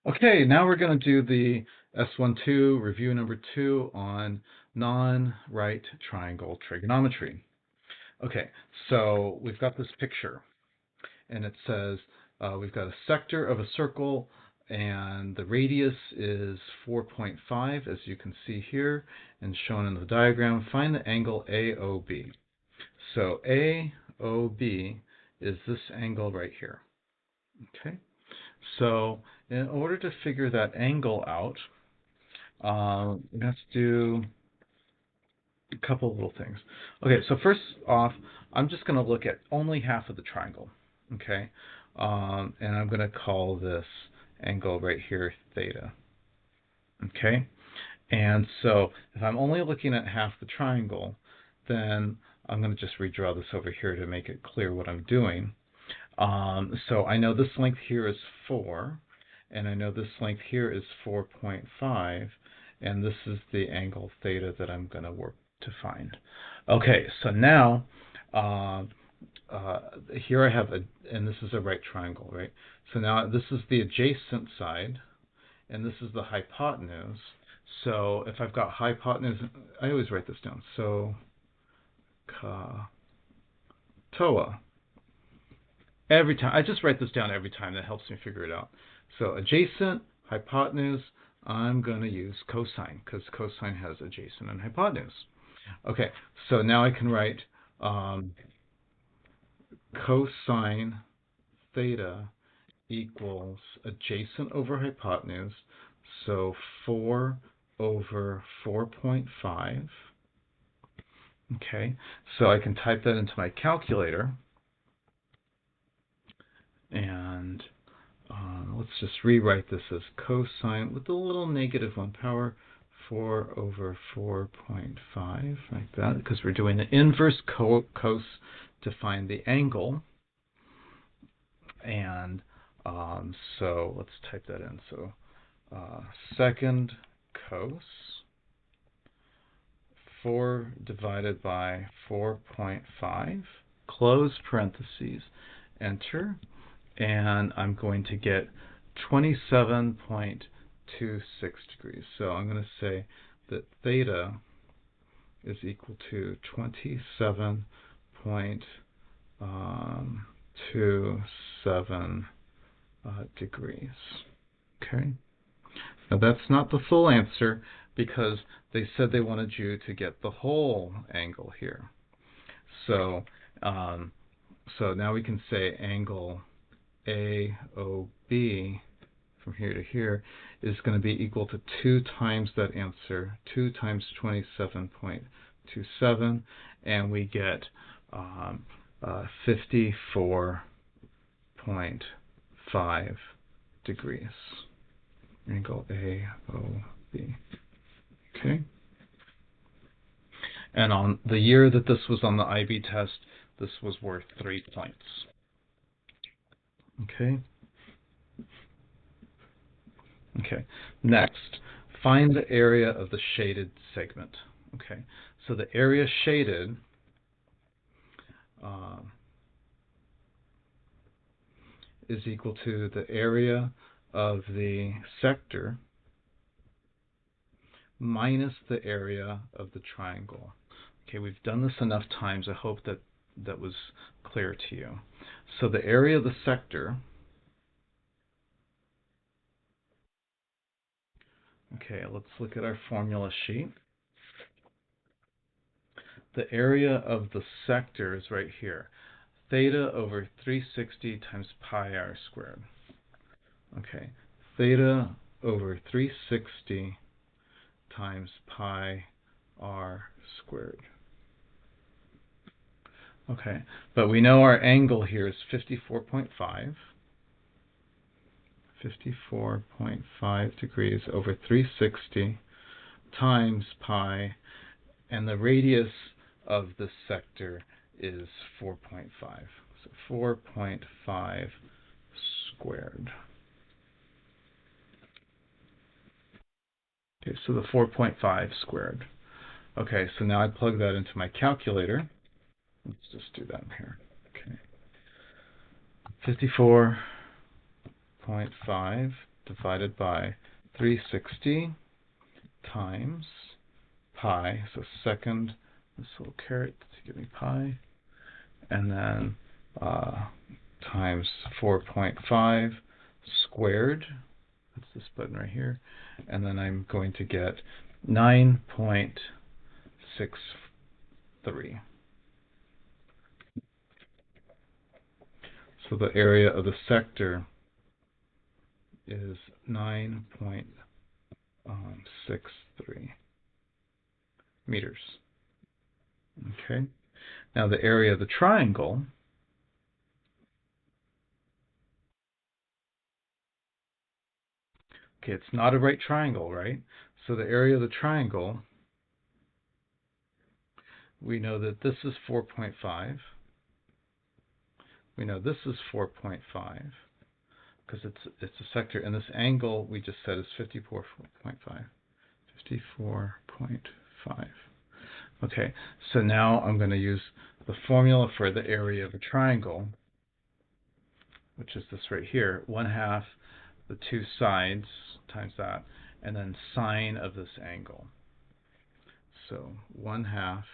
Okay, now we're going to do the S12 review number 2 on non-right triangle trigonometry. Okay, so we've got this picture, and it says we've got a sector of a circle, and the radius is 4.5, as you can see here, and shown in the diagram. Find the angle AOB. So AOB is this angle right here. Okay. So in order to figure that angle out, we have to do a couple of little things. Okay, so first off, I'm just going to look at only half of the triangle. Okay, and I'm going to call this angle right here theta. Okay, and so if I'm only looking at half the triangle, then I'm going to just redraw this over here to make it clear what I'm doing. So I know this length here is 4, and I know this length here is 4.5, and this is the angle theta that I'm going to work to find. Okay, so now here I have and this is a right triangle, right? So now this is the adjacent side, and this is the hypotenuse. So if I've got hypotenuse, I always write this down. So TOA. Every time, I just write this down every time. That helps me figure it out. So adjacent, hypotenuse, I'm going to use cosine because cosine has adjacent and hypotenuse. Okay, so now I can write cosine theta equals adjacent over hypotenuse, so 4 over 4.5. Okay, so I can type that into my calculator. And let's just rewrite this as cosine with a little -1 power 4 over 4.5, like that, because we're doing the inverse cos to find the angle. And so let's type that in. So second cos 4 divided by 4.5, close parentheses, enter, and I'm going to get 27.26 degrees. So I'm going to say that theta is equal to 27.27 degrees. Okay. Now that's not the full answer because they said they wanted you to get the whole angle here. So so now we can say angle AOB from here to here is going to be equal to 2 times that answer, 2 times 27.27, and we get 54.5 degrees. Angle AOB. Okay. And on the year that this was on the IB test, this was worth 3 points. Okay. Okay. Next, find the area of the shaded segment. Okay. So the area shaded is equal to the area of the sector minus the area of the triangle. Okay, we've done this enough times. I hope that that was clear to you. So the area of the sector, okay, let's look at our formula sheet. The area of the sector is right here. Theta over 360 times pi r squared. Okay, theta over 360 times pi r squared. Okay, but we know our angle here is 54.5. 54.5 degrees over 360 times pi, and the radius of the sector is 4.5. So 4.5 squared. Okay, so the 4.5 squared. Okay, so now I plug that into my calculator. Let's just do that here. Okay. 54.5 divided by 360 times pi, so second, this little caret to give me pi, and then times 4.5 squared, that's this button right here, and then I'm going to get 9.63. So the area of the sector is 9.63 meters. Okay. Now the area of the triangle it's not a right triangle, right? So the area of the triangle, we know that this is 4.5. We know this is 4.5 because it's a sector, and this angle we just said is 54.5. 54.5. Okay, so now I'm going to use the formula for the area of a triangle, which is this right here, 1/2 the two sides times that, and then sine of this angle. So 1/2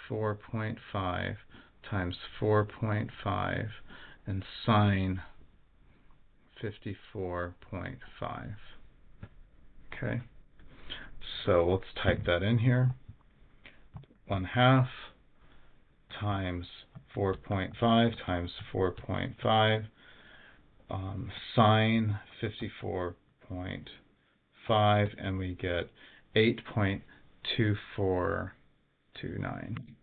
4.5 times 4.5 and sine 54.5. Okay, so let's type that in here. 1/2 times 4.5 times 4.5 sine 54.5, and we get 8.2429.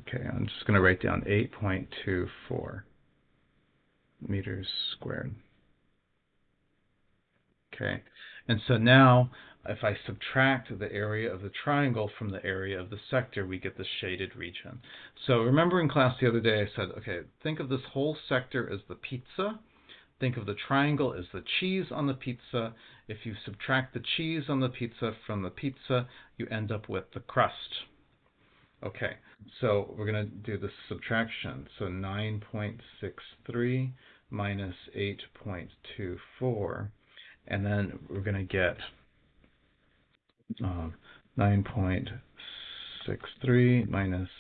Okay, I'm just going to write down 8.24 meters squared. Okay, and so now if I subtract the area of the triangle from the area of the sector, we get the shaded region. So remember in class the other day I said, okay, think of this whole sector as the pizza. Think of the triangle as the cheese on the pizza. If you subtract the cheese on the pizza from the pizza, you end up with the crust. Okay, so we're going to do the subtraction. So 9.63 minus 8.24, and then we're going to get 9.63 minus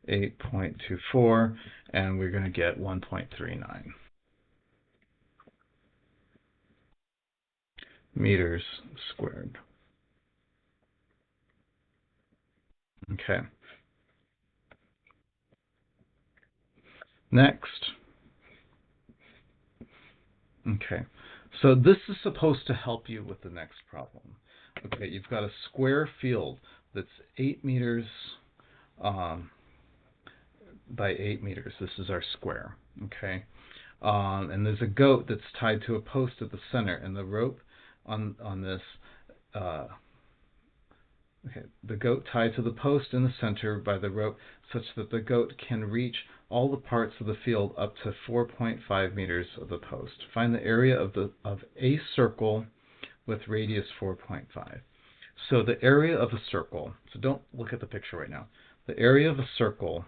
8.24, and we're going to get 1.39 meters squared. Okay. Next. Okay. So this is supposed to help you with the next problem. Okay, you've got a square field that's 8 meters by 8 meters. This is our square. Okay. And there's a goat that's tied to a post at the center, and the rope on this the goat tied to the post in the center by the rope such that the goat can reach all the parts of the field up to 4.5 meters of the post. Find the area of a circle with radius 4.5. So the area of a circle, so don't look at the picture right now. The area of a circle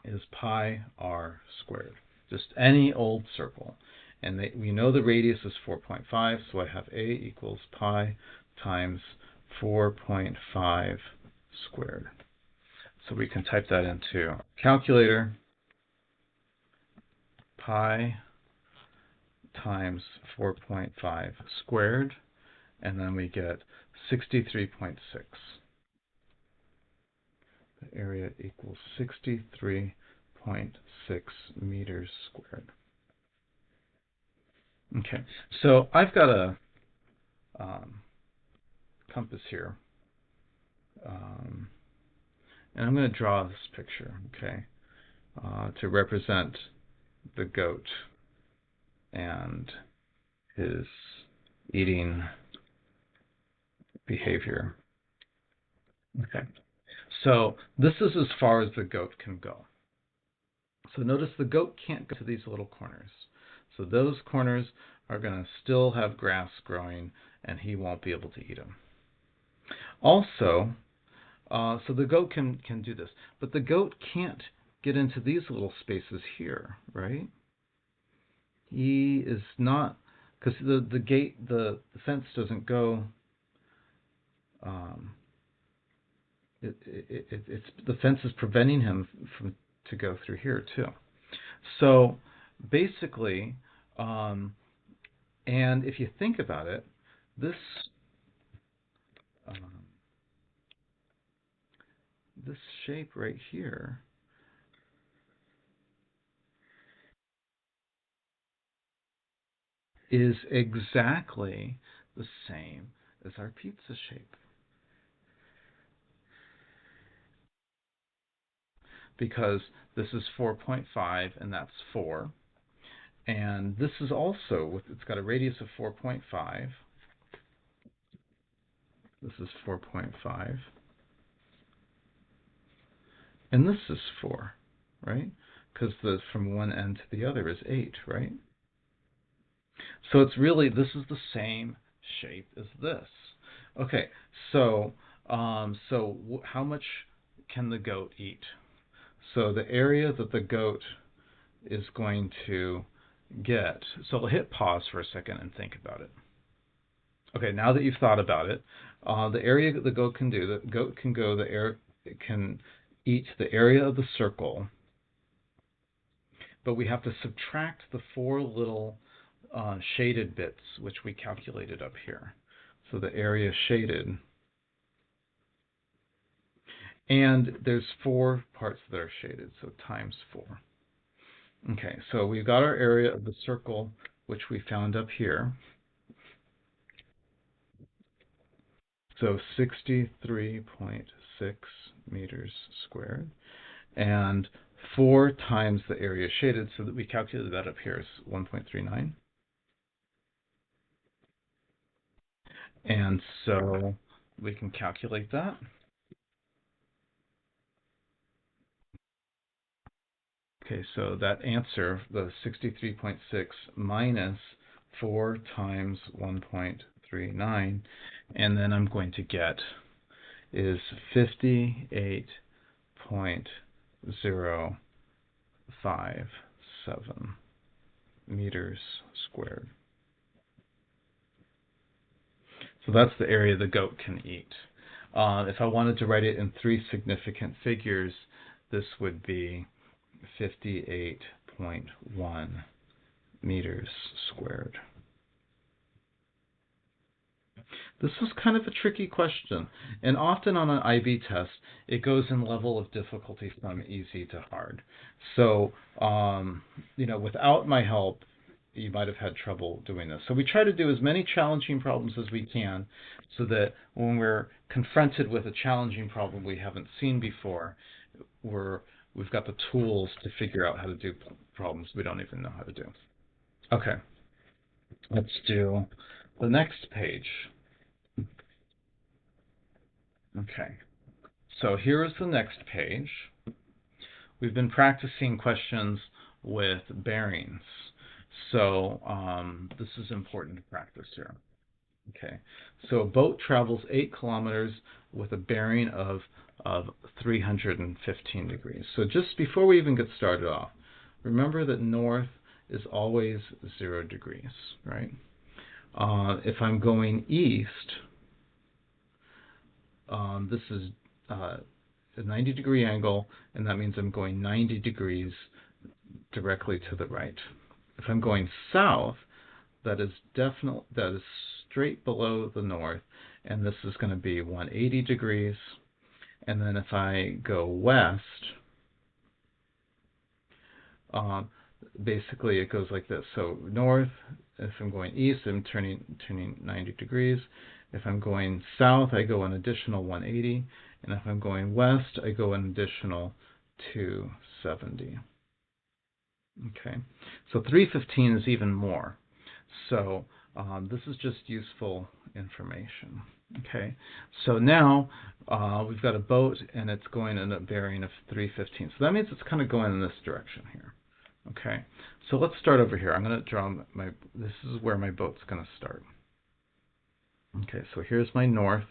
is pi r squared. Just any old circle. And we know the radius is 4.5, so I have a equals pi times 4.5 squared. So we can type that into a calculator. Pi times 4.5 squared, and then we get 63.6. The area equals 63.6 meters squared. Okay, so I've got a compass here, and I'm going to draw this picture, okay, to represent the goat and his eating behavior. Okay, so this is as far as the goat can go. So notice the goat can't go to these little corners. So those corners are going to still have grass growing, and he won't be able to eat them. Also, so the goat can do this, but the goat can't get into these little spaces here, right? E is not, because the gate, the fence doesn't go, it's the fence is preventing him from to go through here too. So basically, and if you think about it, this um, this shape right here is exactly the same as our pizza shape, because this is 4.5 and that's 4. And this is also, it's got a radius of 4.5. This is 4.5. And this is 4, right? Because the from one end to the other is 8, right? So it's really, this is the same shape as this. Okay, so how much can the goat eat? So the area that the goat is going to get, so I'll hit pause for a second and think about it. Okay, now that you've thought about it, the area that the goat can do, the goat can go, the air it can eat the area of the circle, but we have to subtract the 4 little shaded bits, which we calculated up here. So the area shaded, and there's 4 parts that are shaded, so times 4. Okay, so we've got our area of the circle, which we found up here. So 63.6 meters squared. And 4 times the area shaded, so that we calculated that up here is 1.39. And so we can calculate that. Okay, so that answer, the 63.6 minus 4 times 1.39, and then I'm going to get is 58.057 meters squared. So that's the area the goat can eat. If I wanted to write it in 3 significant figures, this would be 58.1 meters squared. This is kind of a tricky question, and often on an IB test, it goes in level of difficulty from easy to hard. So, without my help, you might have had trouble doing this. So we try to do as many challenging problems as we can, so that when we're confronted with a challenging problem we haven't seen before, we've got the tools to figure out how to do problems we don't even know how to do. Okay, let's do the next page. Okay, so here is the next page. We've been practicing questions with bearings, so this is important to practice here. Okay, so a boat travels 8 kilometers with a bearing of 315 degrees. So just before we even get started off, remember that north is always 0 degrees, right? If I'm going east, this is a 90-degree angle, and that means I'm going 90 degrees directly to the right. If I'm going south, that is straight below the north, and this is going to be 180 degrees. And then if I go west, basically it goes like this. So north, if I'm going east, I'm turning 90 degrees. If I'm going south, I go an additional 180. And if I'm going west, I go an additional 270. Okay, so 315 is even more. So this is just useful information. Okay, so now we've got a boat and it's going in a bearing of 315. So that means it's kind of going in this direction here. Okay, so let's start over here. I'm going to draw this is where my boat's going to start. Okay, so here's my north.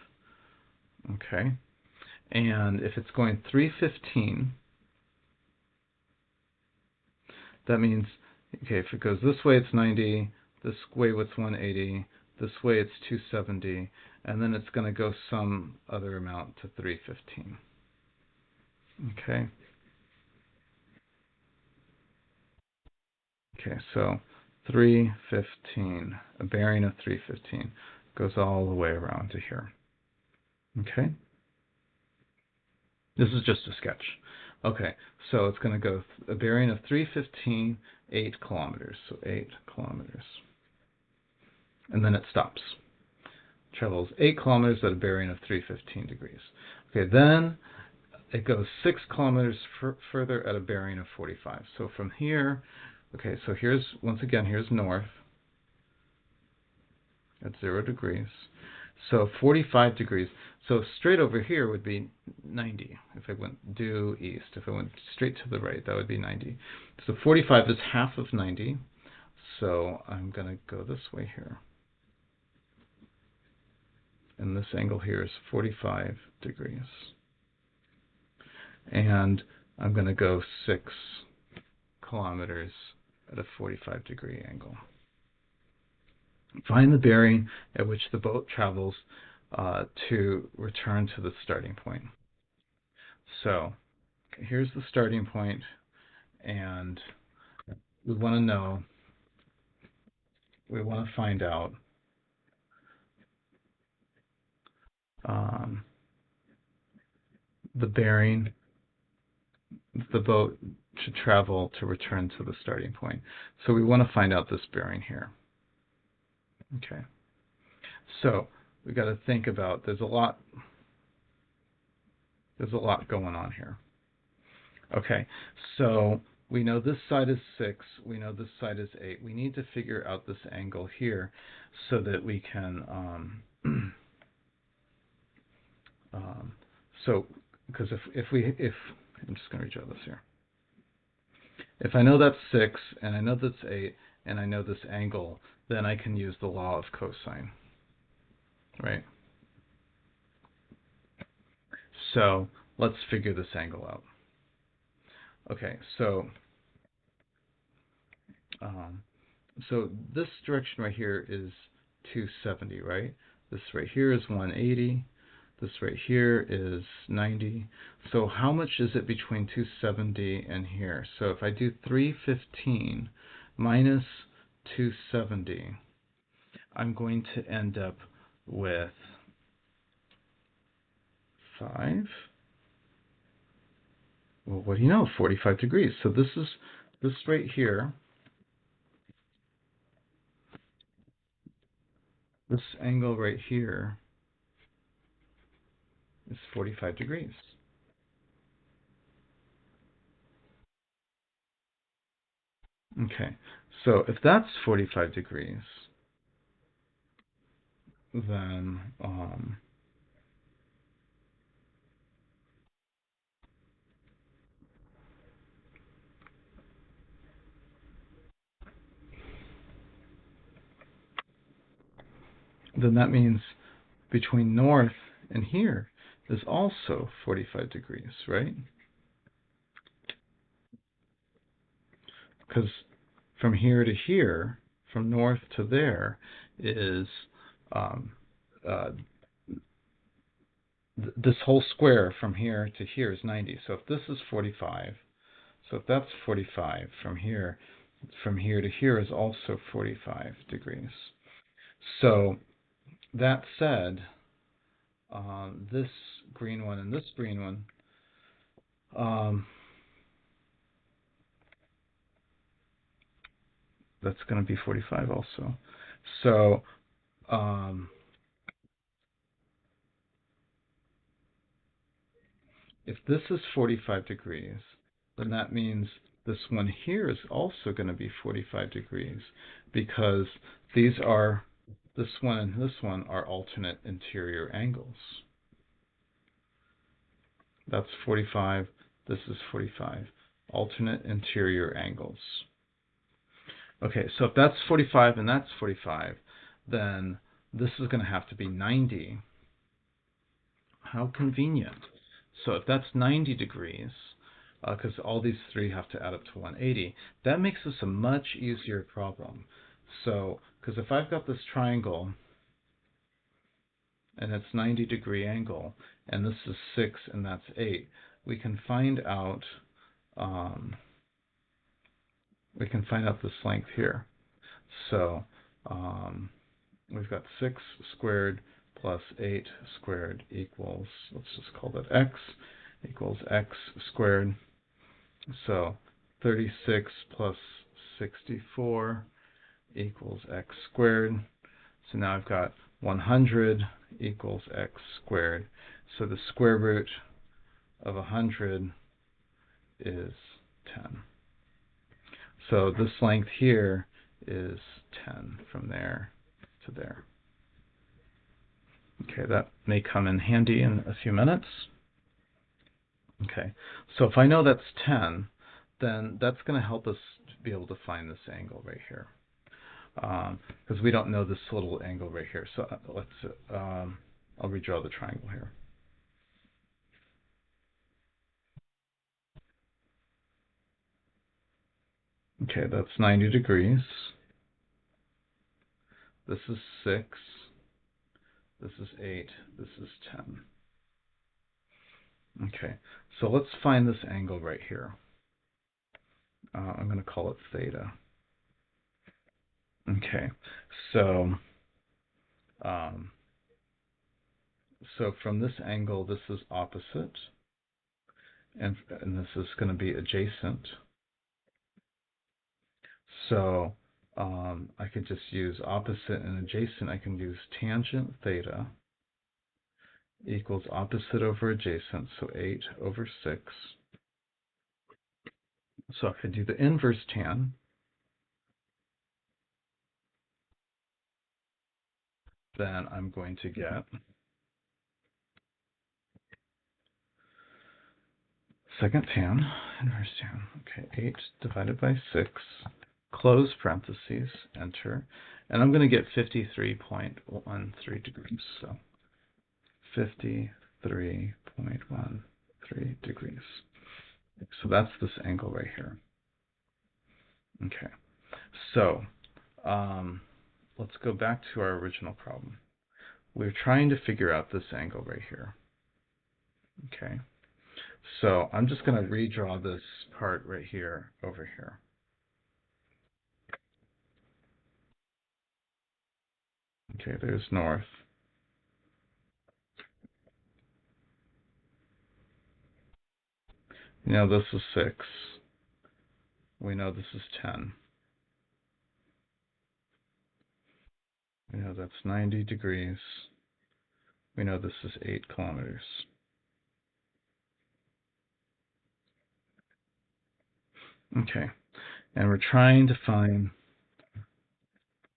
Okay, and if it's going 315, that means Okay, if it goes this way, it's 90. This way, it's 180. This way, it's 270. And then it's going to go some other amount to 315. Okay. Okay, so 315, a bearing of 315, goes all the way around to here. Okay. This is just a sketch. Okay, so it's going to go a bearing of 315, 8 kilometers. So 8 kilometers. And then it stops. Travels 8 kilometers at a bearing of 315 degrees. Okay, then it goes 6 kilometers further at a bearing of 45. So from here, okay, so here's, once again, here's north at 0 degrees. So 45 degrees. So straight over here would be 90. If I went due east, if I went straight to the right, that would be 90. So 45 is half of 90. So I'm going to go this way here. And this angle here is 45 degrees. And I'm going to go 6 kilometers at a 45 degree angle. Find the bearing at which the boat travels to return to the starting point. So here's the starting point, and we want to know, we want to find out the bearing the boat should travel to return to the starting point. So we want to find out this bearing here. Okay. So we got to think about, there's a lot going on here. Okay, so we know this side is 6, we know this side is 8. We need to figure out this angle here so that we can, so, because if I'm just going to redraw this here. If I know that's 6, and I know that's 8, and I know this angle, then I can use the law of cosine, right? So let's figure this angle out. Okay, so this direction right here is 270, right? This right here is 180. This right here is 90. So how much is it between 270 and here? So if I do 315 minus 270, I'm going to end up with 5. Well, what do you know? 45 degrees. So this right here, this angle right here is 45 degrees. Okay, so if that's 45 degrees, then that means between north and here is also 45 degrees, right? Because from here to here, from north to there, is this whole square from here to here is 90. So if this is 45, so if that's 45 from here to here is also 45 degrees. So that said, this green one and this green one, that's going to be 45 also. So if this is 45 degrees, then that means this one here is also going to be 45 degrees, because these are, this one and this one are alternate interior angles. That's 45, this is 45, alternate interior angles. Okay, so if that's 45 and that's 45, then this is going to have to be 90. How convenient. So if that's 90 degrees, because all these three have to add up to 180. That makes this a much easier problem. So, because if I've got this triangle, and it's 90-degree angle, and this is 6 and that's 8, we can find out this length here. So we've got 6 squared plus 8 squared equals, let's just call that x, equals x squared. So 36 plus 64 equals x squared. So now I've got 100 equals x squared. So the square root of 100 is 10. So this length here is 10 from there to there. Okay, that may come in handy in a few minutes. Okay, so if I know that's 10, then that's going to help us be able to find this angle right here. Because we don't know this little angle right here. So let's, I'll redraw the triangle here. Okay, that's 90 degrees. This is 6. This is 8. This is 10. Okay, so let's find this angle right here. I'm going to call it theta. Okay, so from this angle, this is opposite, and this is going to be adjacent. So I could just use opposite and adjacent. I can use tangent theta equals opposite over adjacent, so 8 over 6. So if I do the inverse tan, then I'm going to get second tan, inverse tan. Okay, 8 divided by 6, close parentheses, enter, and I'm going to get 53.13 degrees. So 53.13 degrees. So that's this angle right here. Okay, so let's go back to our original problem. We're trying to figure out this angle right here. Okay, so I'm just going to redraw this part right here over here. Okay, there's north. We know this is 6. We know this is 10. We know that's 90 degrees. We know this is 8 kilometers. Okay, and we're trying to find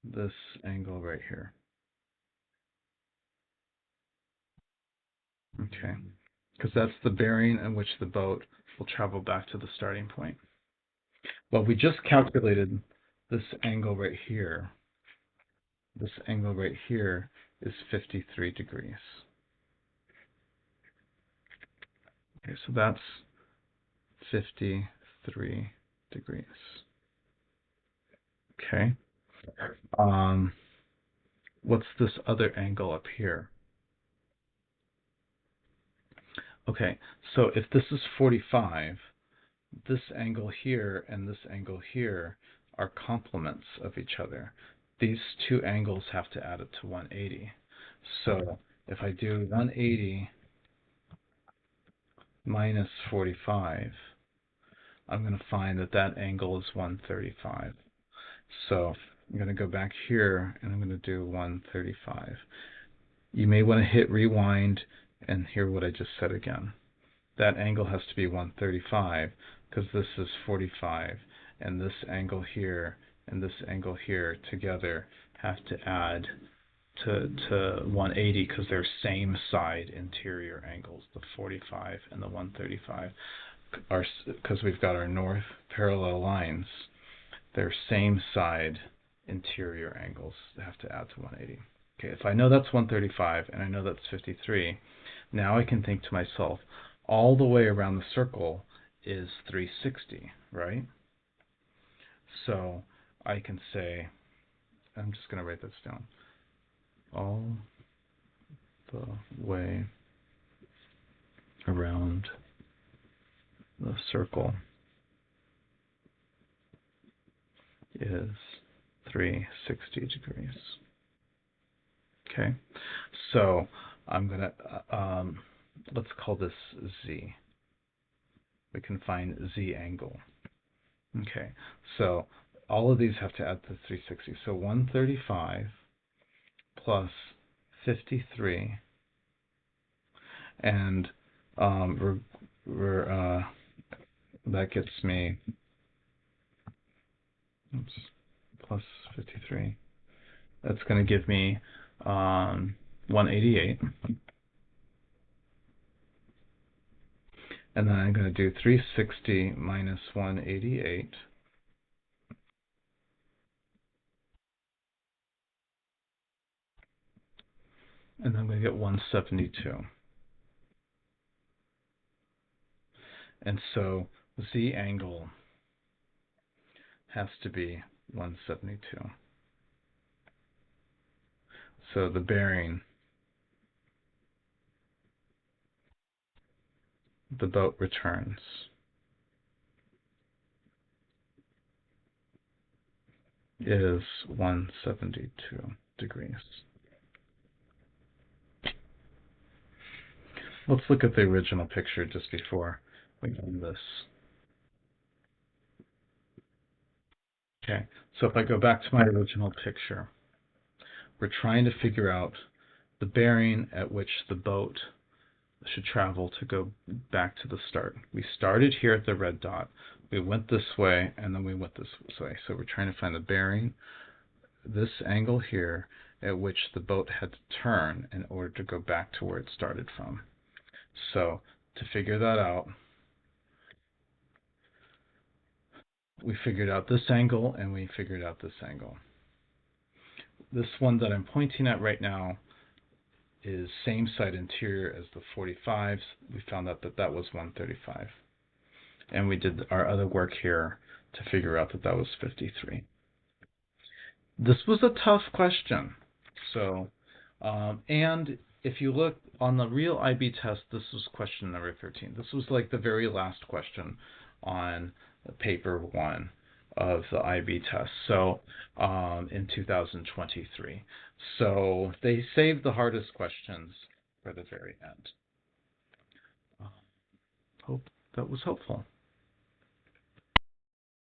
this angle right here. Okay, because that's the bearing in which the boat will travel back to the starting point. Well, we just calculated this angle right here. This angle right here is 53 degrees. Okay, so that's 53 degrees. Okay. What's this other angle up here? Okay, so if this is 45, this angle here and this angle here are complements of each other. These two angles have to add up to 180. So if I do 180 minus 45, I'm going to find that that angle is 135. So I'm going to go back here and I'm going to do 135. You may want to hit rewind and hear what I just said again. That angle has to be 135 because this is 45, and this angle here and this angle here together have to add to 180 because they're same side interior angles. The 45 and the 135 are, because we've got our north parallel lines, they're same side interior angles. They have to add to 180. Okay, if I know that's 135 and I know that's 53, now I can think to myself, all the way around the circle is 360, right? So I can say, I'm just going to write this down, all the way around the circle is 360 degrees. Okay, so I'm going to, let's call this Z. We can find Z angle. Okay, so all of these have to add to 360. So 135 plus 53, and that gets me, plus 53. That's going to give me 188. And then I'm going to do 360 minus 188. And then I'm going to get 172. And so Z angle has to be 172. So the bearing, the boat returns, is 172 degrees. Let's look at the original picture just before we end this. Okay, so if I go back to my original picture, we're trying to figure out the bearing at which the boat should travel to go back to the start. We started here at the red dot, we went this way, and then we went this way. So we're trying to find the bearing, this angle here, at which the boat had to turn in order to go back to where it started from. So to figure that out, we figured out this angle and we figured out this angle. This one that I'm pointing at right now is same side interior as the 45s. We found out that that was 135. And we did our other work here to figure out that that was 53. This was a tough question. So, and if you look on the real IB test, this was question number 13. This was like the very last question on paper 1 of the IB test. So, in 2023. So they saved the hardest questions for the very end. Hope that was helpful.